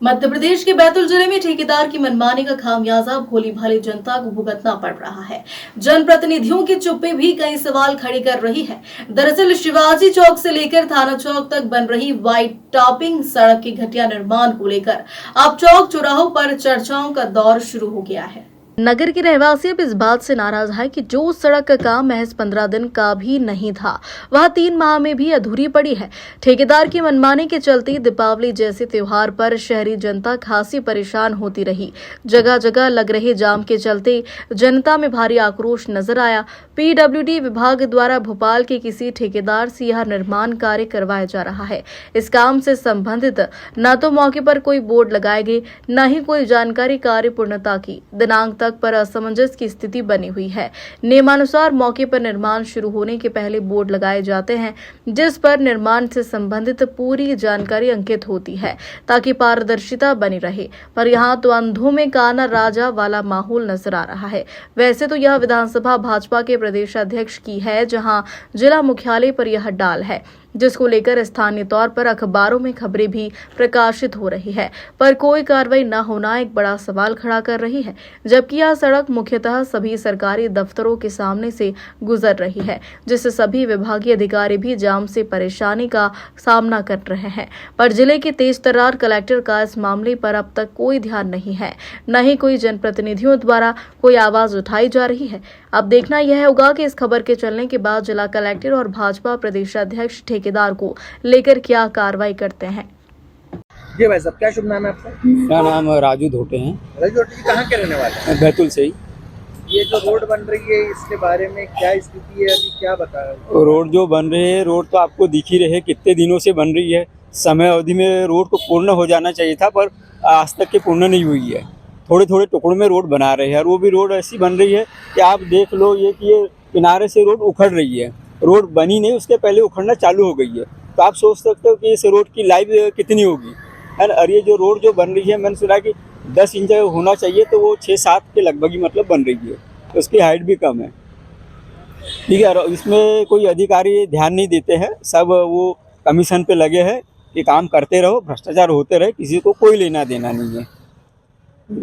मध्य प्रदेश के बैतूल जिले में ठेकेदार की मनमानी का खामियाजा भोली भाली जनता को भुगतना पड़ रहा है। जनप्रतिनिधियों की चुप्पी भी कई सवाल खड़े कर रही है। दरअसल शिवाजी चौक से लेकर थाना चौक तक बन रही वाइट टॉपिंग सड़क के घटिया निर्माण को लेकर अब चौक चौराहों पर चर्चाओं का दौर शुरू हो गया है। नगर के रहवासी अब इस बात से नाराज है कि जो सड़क का काम महज 15 दिन का भी नहीं था, वह 3 माह में भी अधूरी पड़ी है। ठेकेदार की मनमानी के चलते दीपावली जैसे त्योहार पर शहरी जनता खासी परेशान होती रही। जगह जगह लग रहे जाम के चलते जनता में भारी आक्रोश नजर आया। पीडब्ल्यूडी विभाग द्वारा भोपाल के किसी ठेकेदार से यह निर्माण कार्य करवाया जा रहा है। इस काम से संबंधित न तो मौके पर कोई बोर्ड लगाए गए, न ही कोई जानकारी कार्य पूर्णता की दिनांक तक पर असमंजस की स्थिति बनी हुई है। नियमानुसार मौके पर निर्माण शुरू होने के पहले बोर्ड लगाए जाते हैं, जिस पर निर्माण से संबंधित पूरी जानकारी अंकित होती है ताकि पारदर्शिता बनी रहे। पर यहाँ तो अंधों में काना राजा वाला माहौल नजर आ रहा है। वैसे तो यह विधानसभा भाजपा के प्रदेश अध्यक्ष की है, जहाँ जिला मुख्यालय पर यह डाल है, जिसको लेकर स्थानीय तौर पर अखबारों में खबरें भी प्रकाशित हो रही है, पर कोई कार्रवाई न होना एक बड़ा सवाल खड़ा कर रही है। जबकि यह सड़क मुख्यतः सभी सरकारी दफ्तरों के सामने से गुजर रही है, जिससे सभी विभागीय अधिकारी भी जाम से परेशानी का सामना कर रहे हैं। पर जिले के तेजतर्रार कलेक्टर का इस मामले पर अब तक कोई ध्यान नहीं है, न ही कोई जनप्रतिनिधियों द्वारा कोई आवाज उठाई जा रही है। अब देखना यह होगा कि इस खबर के चलने के बाद जिला कलेक्टर और भाजपा प्रदेशाध्यक्ष ठेकेदार को लेकर क्या कार्रवाई करते हैं। जी भाई साहब, क्या शुभ नाम है आपका? मेरा नाम राजू धोटे हैं। राजू जी कहाँ के रहने वाले हैं? बैतूल से ही। ये जो रोड बन रही है इसके बारे में क्या स्थिति है, अभी क्या बता रहे हो? रोड जो बन रही है, रोड तो आपको दिख ही रहे कितने दिनों से बन रही है। समय अवधि में रोड को पूर्ण हो जाना चाहिए था, पर आज तक के पूर्ण नहीं हुई है। थोड़े थोड़े टुकड़ों में रोड बना रहे हैं, और वो भी रोड ऐसी बन रही है कि आप देख लो ये कि ये किनारे से रोड उखड़ रही है। रोड बनी नहीं, उसके पहले उखड़ना चालू हो गई है। तो आप सोच सकते हो कि इस रोड की लाइफ कितनी होगी। और ये जो रोड जो बन रही है, मैंने सुना कि 10 इंच होना चाहिए, तो वो 6-7 के लगभग ही मतलब बन रही है। तो उसकी हाइट भी कम है। ठीक है, और इसमें कोई अधिकारी ध्यान नहीं देते हैं। सब वो कमीशन पे लगे हैं कि काम करते रहो, भ्रष्टाचार होते रहे, किसी को कोई लेना देना नहीं है।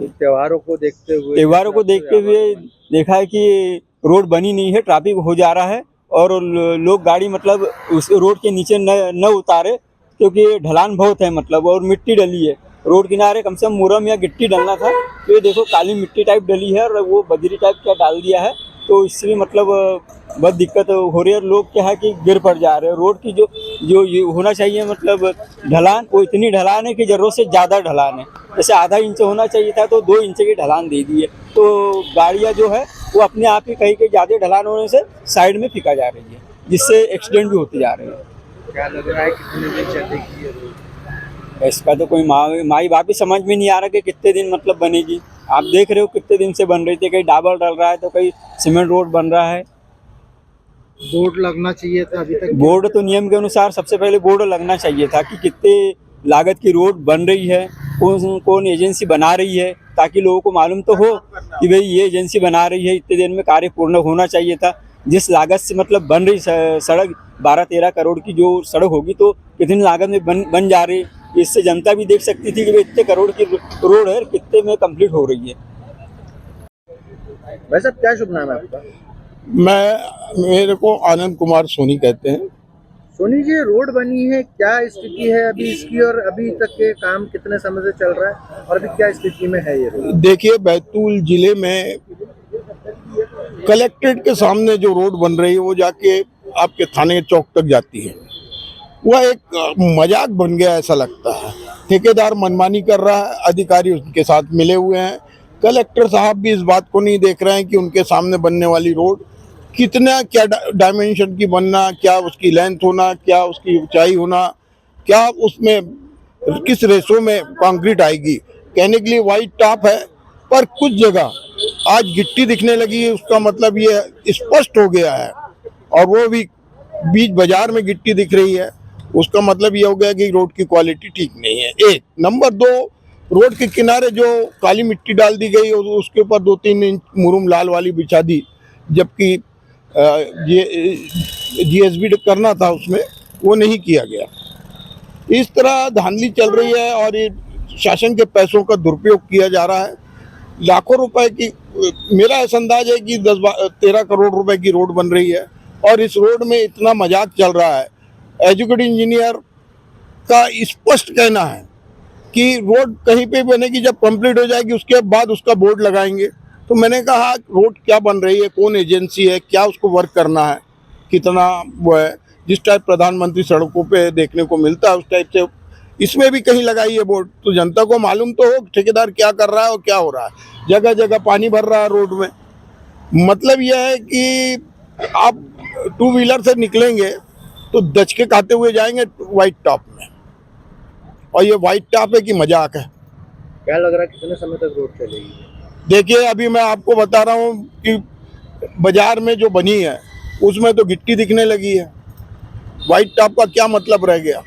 त्योहारों को देखते हुए देखा है कि रोड बनी नहीं है, ट्रैफिक हो जा रहा है, और लोग गाड़ी मतलब उस रोड के नीचे न उतारे, क्योंकि ढलान बहुत है मतलब, और मिट्टी डली है रोड किनारे। कम से कम मुरम या गिट्टी डलना था, तो ये देखो काली मिट्टी टाइप डली है, और वो बजरी टाइप क्या डाल दिया है। तो इससे मतलब बहुत दिक्कत हो रही है। लोग क्या है कि गिर पड़ जा रहे हैं। रोड की जो ये होना चाहिए मतलब ढलान, वो इतनी ढलान है कि जरूरत से ज़्यादा ढलान है। जैसे आधा इंच होना चाहिए था, तो 2 इंच की ढलान दे दी है। तो गाड़ियाँ जो है वो अपने आप ही कहीं के ज़्यादा ढलान होने से साइड में फेंका जा रही है, जिससे एक्सीडेंट भी होते जा रहे हैं। क्या लग रहा है कितने दिन चलेगी ये रोड? इसका तो कोई माई बाप ही समझ में नहीं आ रहा कि कितने दिन मतलब बनेगी। आप देख रहे हो कितने दिन से बन रही थी, कहीं डाबर डल रहा है तो कहीं सीमेंट रोड बन रहा है। बोर्ड लगना चाहिए था अभी तक। बोर्ड तो नियम के अनुसार सबसे पहले बोर्ड लगना चाहिए था कि कितने लागत की रोड बन रही है, कौन एजेंसी बना रही है, ताकि लोगों को मालूम तो हो कि भाई ये एजेंसी बना रही है, इतने दिन में कार्य पूर्ण होना चाहिए था। जिस लागत से मतलब बन रही सड़क 12-13 करोड़ की जो सड़क होगी, तो कितनी लागत में बन जा रही, इससे जनता भी देख सकती थी कि इतने करोड़ की रोड है, कितने में कंप्लीट हो रही है। भाई साहब, क्या शुभ नाम है आपका? मेरे को आनंद कुमार सोनी कहते हैं। सोनी जी, रोड बनी है, क्या स्थिति है अभी इसकी, और अभी तक के काम कितने समय से चल रहा है, और अभी क्या स्थिति में है ये रोड? देखिए, बैतूल जिले में कलेक्ट्रेट के सामने जो रोड बन रही है, वो जाके आपके थाने चौक तक जाती है। वह एक मजाक बन गया ऐसा लगता है। ठेकेदार मनमानी कर रहा है, अधिकारी उनके साथ मिले हुए हैं। कलेक्टर साहब भी इस बात को नहीं देख रहे हैं कि उनके सामने बनने वाली रोड कितना, क्या डायमेंशन की बनना, क्या उसकी लेंथ होना, क्या उसकी ऊंचाई होना, क्या उसमें किस रेशो में कंक्रीट आएगी। कहने के लिए वाइट टॉप है, पर कुछ जगह आज गिट्टी दिखने लगी है, उसका मतलब ये स्पष्ट हो गया है। और वो भी बीच बाजार में गिट्टी दिख रही है, उसका मतलब ये हो गया कि रोड की क्वालिटी ठीक नहीं है। 1 नंबर 2, रोड के किनारे जो काली मिट्टी डाल दी गई और उसके ऊपर 2-3 इंच मुरुम लाल वाली बिछा दी, जबकि GSB करना था उसमें, वो नहीं किया गया। इस तरह धांधली चल रही है, और ये शासन के पैसों का दुरुपयोग किया जा रहा है। लाखों रुपए की, मेरा ऐसा अंदाज है कि 10-13 करोड़ रुपए की रोड बन रही है और इस रोड में इतना मजाक चल रहा है। एजुकेटेड इंजीनियर का स्पष्ट कहना है कि रोड कहीं पे बनेगी, जब कंप्लीट हो जाएगी उसके बाद उसका बोर्ड लगाएंगे। तो मैंने कहा रोड क्या बन रही है, कौन एजेंसी है, क्या उसको वर्क करना है, कितना वो है। जिस टाइप प्रधानमंत्री सड़कों पे देखने को मिलता है उस टाइप से इसमें भी कहीं लगाई है बोर्ड, तो जनता को मालूम तो हो ठेकेदार क्या कर रहा है और क्या हो रहा है। जगह जगह पानी भर रहा है रोड में। मतलब यह है कि आप 2 व्हीलर से निकलेंगे तो दचके खाते हुए जाएंगे वाइट टॉप में, और ये वाइट टॉप है कि मजाक है। क्या लग रहा है कितने समय तक रोड चलेगी? देखिए अभी मैं आपको बता रहा हूँ कि बाजार में जो बनी है उसमें तो गिट्टी दिखने लगी है। वाइट टॉप का क्या मतलब रह गया?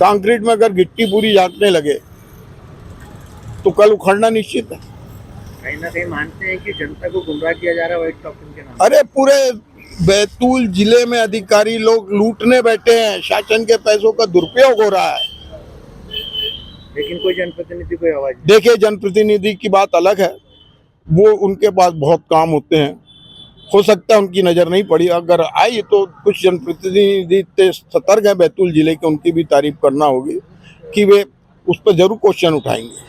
कंक्रीट में अगर गिट्टी पूरी झाँकने लगे तो कल उखड़ना निश्चित है। कहीं ना कहीं मानते हैं कि जनता को गुमराह किया जा रहा है व्हाइट टॉपिंग के नाम। अरे पूरे बैतूल जिले में अधिकारी लोग लूटने बैठे हैं, शासन के पैसों का दुरुपयोग हो रहा है। लेकिन कोई जनप्रतिनिधि कोई आवाज नहीं। देखिए जनप्रतिनिधि की बात अलग है, वो उनके पास बहुत काम होते हैं, हो सकता है उनकी नज़र नहीं पड़ी। अगर आई तो कुछ जनप्रतिनिधि सतर्क है बैतूल जिले के, उनकी भी तारीफ करना होगी कि वे उस पर जरूर क्वेश्चन उठाएंगे।